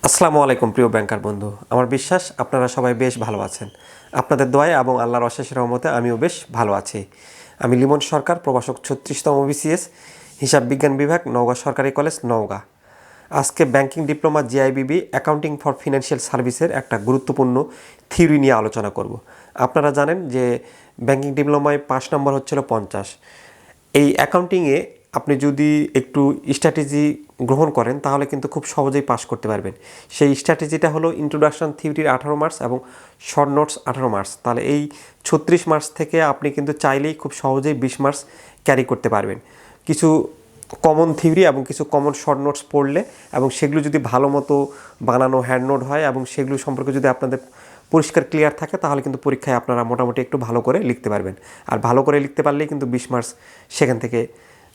আসসালামু আলাইকুম প্রিয় ব্যাংকার বন্ধু। আমার বিশ্বাস আপনারা সবাই বেশ ভালো আছেন। আপনাদের দোয়ায় এবং আল্লাহর অশেষ রহমতে আমিও বেশ ভালো আছি। আমি লিমন সরকার, প্রভাষক 36তম বিসিএস, হিসাব বিজ্ঞান বিভাগ, নওগাঁ সরকারি কলেজ, নওগাঁ। আজকে banking diploma GIBB accounting for financial সার্ভিসের একটা গুরুত্বপূর্ণ থিওরি নিয়ে আলোচনা করব। আপনারা জানেন যে ব্যাংকিং ডিপ্লোমায় 5 নম্বর হচ্ছিল 50। এই অ্যাকাউন্টিংয়ে আপনি যদি একটু স্ট্র্যাটেজি গ্রহণ করেন তাহলে কিন্তু খুব সহজেই পাস করতে পারবেন। সেই স্ট্র্যাটেজিটা হলো ইন্ট্রোডাকশন থিওরির 18 মার্কস এবং শর্ট নোটস 18 মার্কস। তাহলে এই 36 মার্কস থেকে আপনি কিন্তু চাইলেই খুব সহজেই 20 মার্কস ক্যারি করতে পারবেন। কিছু কমন থিওরি এবং কিছু কমন শর্ট নোটস পড়লে এবং সেগুলো যদি ভালো মতো বানানো হ্যান্ড নোট হয় এবং সেগুলো সম্পর্কে যদি আপনাদের পরিষ্কার ক্লিয়ার থাকে তাহলে কিন্তু পরীক্ষায় আপনারা মোটামুটি একটু ভালো করে লিখতে পারবেন। আর ভালো করে লিখতে পারলেই কিন্তু 20 মার্কস সেখান থেকে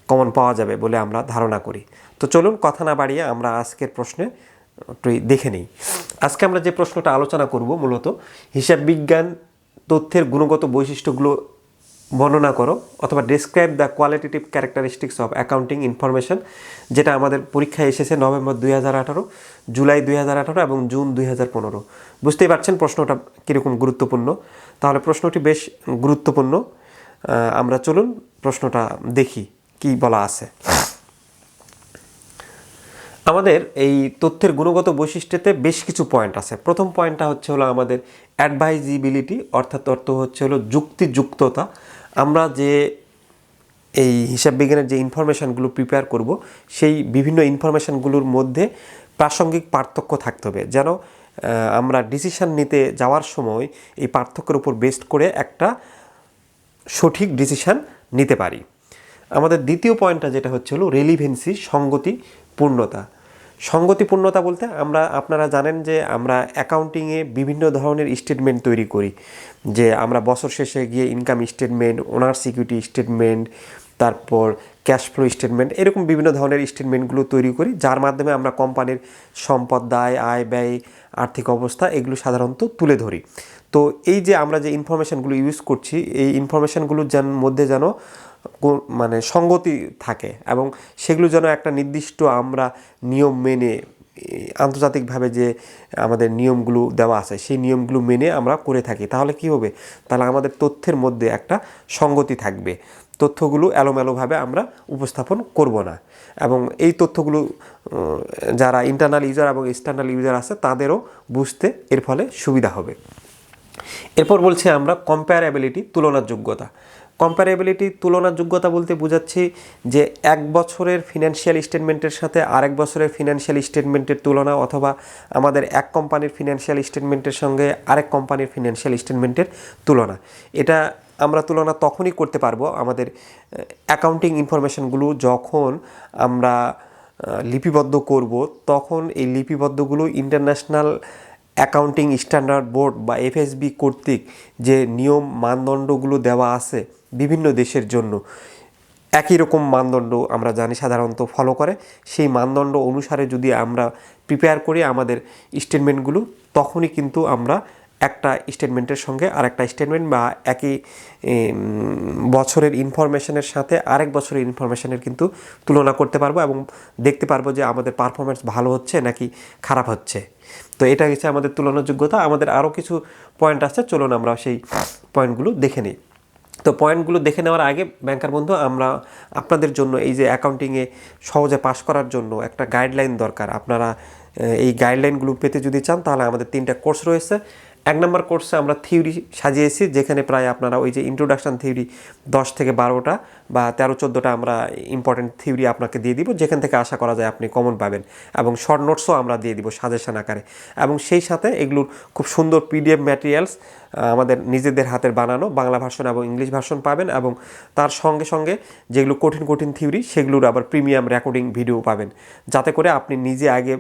কমন পাওয়া যাবে বলে আমরা ধারণা করি। তো চলুন কথা না বাড়িয়ে আমরা আজকের প্রশ্নে একটু দেখে নিই। আজকে আমরা যে প্রশ্নটা আলোচনা করব মূলত হিসাব বিজ্ঞান তথ্যের গুণগত বৈশিষ্ট্যগুলো বর্ণনা করো অথবা describe the qualitative characteristics of accounting information, যেটা আমাদের পরীক্ষায় এসেছে নভেম্বর 2018, জুলাই 2018 এবং জুন 2015। বুঝতেই পারছেন প্রশ্নটা কীরকম গুরুত্বপূর্ণ। তাহলে প্রশ্নটি বেশ গুরুত্বপূর্ণ। আমরা চলুন প্রশ্নটা দেখি কি বলা আছে। আমাদের এই তথ্যের গুণগত বৈশিষ্ট্যতে বেশ কিছু পয়েন্ট আছে। প্রথম পয়েন্টটা হচ্ছে হলো আমাদের অ্যাডভাইজিবিলিটি, অর্থাৎ অর্থ হচ্ছে হলো যুক্তিযুক্ততা। আমরা যে এই হিসাব বিজ্ঞানের যে ইনফরমেশানগুলো প্রিপেয়ার করব সেই বিভিন্ন ইনফরমেশানগুলোর মধ্যে প্রাসঙ্গিক পার্থক্য থাকতে হবে, যেন আমরা ডিসিশান নিতে যাওয়ার সময় এই পার্থক্যের উপর বেস্ট করে একটা সঠিক ডিসিশান নিতে পারি। আমাদের দ্বিতীয় পয়েন্টটা যেটা হচ্ছে হলো রেলিভেন্সি, সঙ্গতিপূর্ণতা। সঙ্গতিপূর্ণতা বলতে আপনারা জানেন যে আমরা অ্যাকাউন্টিংয়ে বিভিন্ন ধরনের স্টেটমেন্ট তৈরি করি, যে আমরা বছর শেষে গিয়ে ইনকাম স্টেটমেন্ট, ওনার সিকিউরিটি স্টেটমেন্ট, তারপর ক্যাশ ফ্লো স্টেটমেন্ট, এরকম বিভিন্ন ধরনের স্টেটমেন্টগুলো তৈরি করি, যার মাধ্যমে আমরা কোম্পানির সম্পদ, দায়, আয়, ব্যয়, আর্থিক অবস্থা এগুলো সাধারণত তুলে ধরি। তো এই যে আমরা যে ইনফরমেশানগুলো ইউজ করছি এই ইনফরমেশানগুলোর মধ্যে যেন মানে সঙ্গতি থাকে এবং সেগুলো যেন একটা নির্দিষ্ট আমরা নিয়ম মেনে, আন্তর্জাতিকভাবে যে আমাদের নিয়মগুলো দেওয়া আছে সেই নিয়মগুলো মেনে আমরা করে থাকি। তাহলে কি হবে? তাহলে আমাদের তথ্যের মধ্যে একটা সঙ্গতি থাকবে, তথ্যগুলো এলোমেলোভাবে আমরা উপস্থাপন করব না এবং এই তথ্যগুলো যারা ইন্টারনাল ইউজার এবং এক্সটার্নাল ইউজার আছে তাদেরও বুঝতে এর ফলে সুবিধা হবে। এরপর বলছি আমরা কম্প্যারেবিলিটি, তুলনাযোগ্যতা। কম্প্যারেবিলিটি, তুলনাযোগ্যতা বলতে বোঝাচ্ছি যে এক বছরের ফিনান্সিয়াল স্টেটমেন্টের সাথে আরেক বছরের ফিনান্সিয়াল স্টেটমেন্টের তুলনা, অথবা আমাদের এক কোম্পানির ফিনান্সিয়াল স্টেটমেন্টের সঙ্গে আরেক কোম্পানির ফিনান্সিয়াল স্টেটমেন্টের তুলনা। এটা আমরা তুলনা তখনই করতে পারবো আমাদের অ্যাকাউন্টিং ইনফরমেশনগুলো যখন আমরা লিপিবদ্ধ করব, তখন এই লিপিবদ্ধগুলো ইন্টারন্যাশনাল অ্যাকাউন্টিং স্ট্যান্ডার্ড বোর্ড বা এফএসবি কর্তৃক যে নিয়ম মানদণ্ডগুলো দেওয়া আছে বিভিন্ন দেশের জন্য, একই রকম মানদণ্ড আমরা জানি সাধারণত ফলো করে, সেই মানদণ্ড অনুসারে যদি আমরা প্রিপেয়ার করি আমাদের স্টেটমেন্টগুলো, তখনই কিন্তু আমরা একটা স্টেটমেন্টের সঙ্গে আরেকটা স্টেটমেন্ট বা একই বছরের ইনফরমেশনের সাথে আরেক বছরের ইনফরমেশনের কিন্তু তুলনা করতে পারবো এবং দেখতে পারবো যে আমাদের পারফরমেন্স ভালো হচ্ছে নাকি খারাপ হচ্ছে। তো এটা হচ্ছে আমাদের তুলনাযোগ্যতা। আমাদের আরও কিছু পয়েন্ট আছে, চলুন আমরা সেই পয়েন্টগুলো দেখে নিই। তো পয়েন্টগুলো দেখে নেওয়ার আগে ব্যাংকার বন্ধু, আমরা আপনাদের জন্য এই যে অ্যাকাউন্টিংয়ে সহজে পাস করার জন্য একটা গাইডলাইন দরকার। আপনারা এই গাইডলাইনগুলো পেতে যদি চান তাহলে আমাদের 3টা কোর্স রয়েছে। 1 নম্বর কোর্সে আমরা থিওরি সাজিয়েছি, যেখানে প্রায় আপনারা ওই যে ইন্ট্রোডাকশান থিওরি 10 থেকে 12টা বা 13-14টা আমরা ইম্পর্টেন্ট থিওরি আপনাকে দিয়ে দিব, যেখান থেকে আশা করা যায় আপনি কমন পাবেন, এবং শর্ট নোটসও আমরা দিয়ে দিব সাজেশন আকারে। এবং সেই সাথে এগুলোর খুব সুন্দর পিডিএফ ম্যাটেরিয়ালস আমাদের নিজেদের হাতের বানানো বাংলা ভার্সন এবং ইংলিশ ভার্সন পাবেন, এবং তার সঙ্গে সঙ্গে যেগুলো কঠিন কঠিন থিওরি সেগুলোর আবার প্রিমিয়াম রেকর্ডিং ভিডিও পাবেন, যাতে করে আপনি নিজে আগে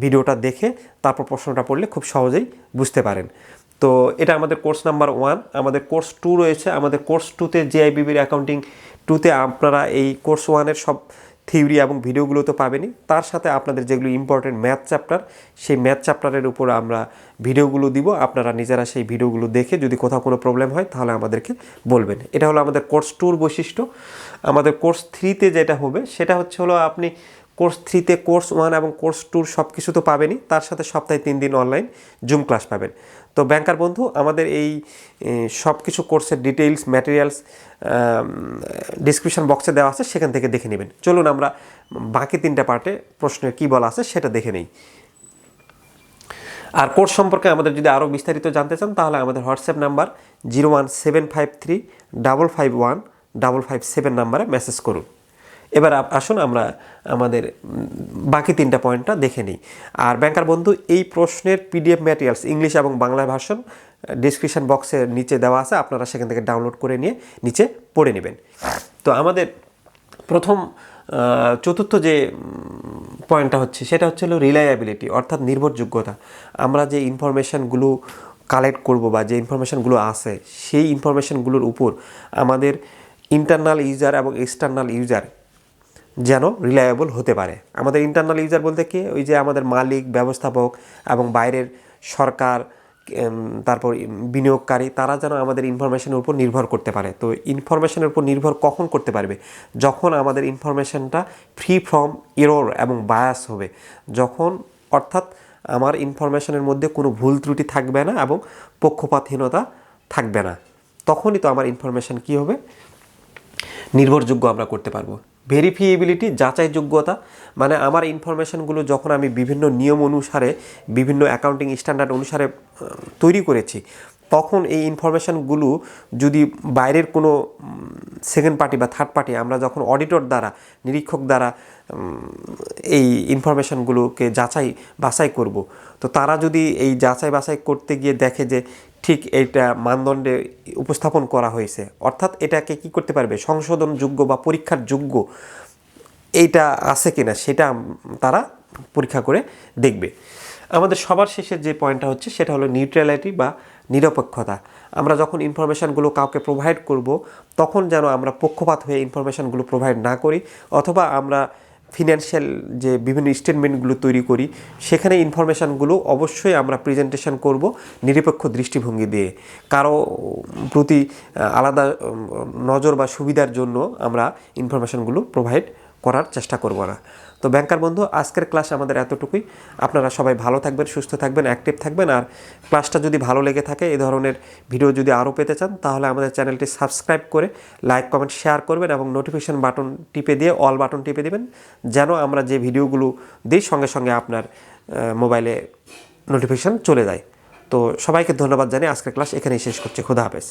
ভিডিওটা দেখে তারপর প্রশ্নটা পড়লে খুব সহজেই বুঝতে পারেন। তো এটা আমাদের কোর্স নাম্বার 1। আমাদের কোর্স 2 রয়েছে। আমাদের কোর্স 2তে জিআইবিবির অ্যাকাউন্টিং 2তে আপনারা এই কোর্স 1-এর সব থিওরি এবং ভিডিওগুলো তো পাবেনই, তার সাথে আপনাদের যেগুলো ইম্পর্টেন্ট ম্যাথ চ্যাপ্টার, সেই ম্যাথ চ্যাপ্টারের উপর আমরা ভিডিওগুলো দিব। আপনারা নিজেরা সেই ভিডিওগুলো দেখে যদি কোথাও কোনো প্রবলেম হয় তাহলে আমাদেরকে বলবেন। এটা হলো আমাদের কোর্স 2-র বৈশিষ্ট্য। আমাদের কোর্স 3-তে যেটা হবে সেটা হচ্ছে হলো আপনি কোর্স 3-তে কোর্স 1 এবং কোর্স 2 সব কিছু তো পাবেনই, তার সাথে সপ্তাহে 3 দিন অনলাইন জুম ক্লাস পাবেন। তো ব্যাংকার বন্ধু, আমাদের এই সব কিছু কোর্সের ডিটেইলস ম্যাটেরিয়ালস ডিসক্রিপশন বক্সে দেওয়া আছে, সেখান থেকে দেখে নেবেন। চলুন আমরা বাকি 3টা পার্টে প্রশ্নের কী বলা আছে সেটা দেখে নেই। আর কোর্স সম্পর্কে আমাদের যদি আরও বিস্তারিত জানতে চান তাহলে আমাদের হোয়াটসঅ্যাপ নাম্বার 01753551557 নাম্বারে মেসেজ করুন। এবার আসুন আমরা আমাদের বাকি 3টা পয়েন্টটা দেখে নিই। আর ব্যাংকার বন্ধু, এই প্রশ্নের পিডিএফ ম্যাটেরিয়ালস ইংলিশ এবং বাংলা ভার্সন ডিসক্রিপশন বক্সের নিচে দেওয়া আছে, আপনারা সেখান থেকে ডাউনলোড করে নিয়ে নিচে পড়ে নেবেন। তো আমাদের প্রথম চতুর্থ যে পয়েন্টটা হচ্ছে সেটা হচ্ছে হলো রিলায়াবিলিটি, অর্থাৎ নির্ভরযোগ্যতা। আমরা যে ইনফরমেশানগুলো কালেক্ট করব বা যে ইনফরমেশানগুলো আছে সেই ইনফরমেশানগুলোর উপর আমাদের ইন্টারনাল ইউজার এবং এক্সটার্নাল ইউজার যেন রিলায়েবল হতে পারে। আমাদের ইন্টারনাল ইউজার বলতে কি, ওই যে আমাদের মালিক, ব্যবস্থাপক এবং বাইরের সরকার, তারপর বিনিয়োগকারী, তারা যেন আমাদের ইনফরমেশনের উপর নির্ভর করতে পারে। তো ইনফরমেশনের উপর নির্ভর কখন করতে পারবে? যখন আমাদের ইনফরমেশনটা ফ্রি ফ্রম এরর এবং বায়াস হবে, যখন অর্থাৎ আমার ইনফরমেশনের মধ্যে কোনো ভুল ত্রুটি থাকবে না এবং পক্ষপাতহীনতা থাকবে না, তখনই তো আমার ইনফরমেশন কী হবে, নির্ভরযোগ্য আমরা করতে পারবো। ভেরিফিয়েবিলিটি, যাচাইযোগ্যতা, মানে আমার ইনফরমেশনগুলো যখন আমি বিভিন্ন নিয়ম অনুসারে, বিভিন্ন অ্যাকাউন্টিং স্ট্যান্ডার্ড অনুসারে তৈরি করেছি, তখন এই ইনফরমেশনগুলো যদি বাইরের কোনো সেকেন্ড পার্টি বা থার্ড পার্টি, আমরা যখন অডিটর দ্বারা, নিরীক্ষক দ্বারা এই ইনফরমেশনগুলোকে যাচাই বাছাই করব, তো তারা যদি এই যাচাই বাছাই করতে গিয়ে দেখে যে ঠিক এইটা মানদণ্ডে উপস্থাপন করা হয়েছে, অর্থাৎ এটাকে কি করতে পারবে, সংশোধনযোগ্য বা পরীক্ষার যোগ্য এইটা আছে কিনা সেটা তারা পরীক্ষা করে দেখবে। আমাদের সবার শেষের যে পয়েন্টটা হচ্ছে সেটা হলো নিউট্রালিটি বা নিরপেক্ষতা। আমরা যখন ইনফরমেশানগুলো কাউকে প্রোভাইড করব, তখন যেন আমরা পক্ষপাত হয়ে ইনফরমেশানগুলো প্রোভাইড না করি, অথবা আমরা ফিনান্সিয়াল যে বিভিন্ন স্টেটমেন্টগুলো তৈরি করি সেখানে ইনফরমেশানগুলো অবশ্যই আমরা প্রেজেন্টেশন করব নিরপেক্ষ দৃষ্টিভঙ্গি দিয়ে। কারো প্রতি আলাদা নজর বা সুবিধার জন্য আমরা ইনফরমেশানগুলো প্রোভাইড করার চেষ্টা করব না। তো ব্যাংকার বন্ধু, আজকের ক্লাস আমাদের এতটুকুই। আপনারা সবাই ভালো থাকবেন, সুস্থ থাকবেন, অ্যাক্টিভ থাকবেন। আর ক্লাসটা যদি ভালো লেগে থাকে, এই ধরনের ভিডিও যদি আরও পেতে চান, তাহলে আমাদের চ্যানেলটি সাবস্ক্রাইব করে লাইক, কমেন্ট, শেয়ার করবেন এবং নোটিফিকেশন বাটন টিপে দিয়ে অল বাটন টিপে দেবেন, যেন আমরা যে ভিডিওগুলো দিই সঙ্গে সঙ্গে আপনার মোবাইলে নোটিফিকেশান চলে যায়। তো সবাইকে ধন্যবাদ জানিয়ে আজকের ক্লাস এখানেই শেষ করছি। খোদা হাফেজ।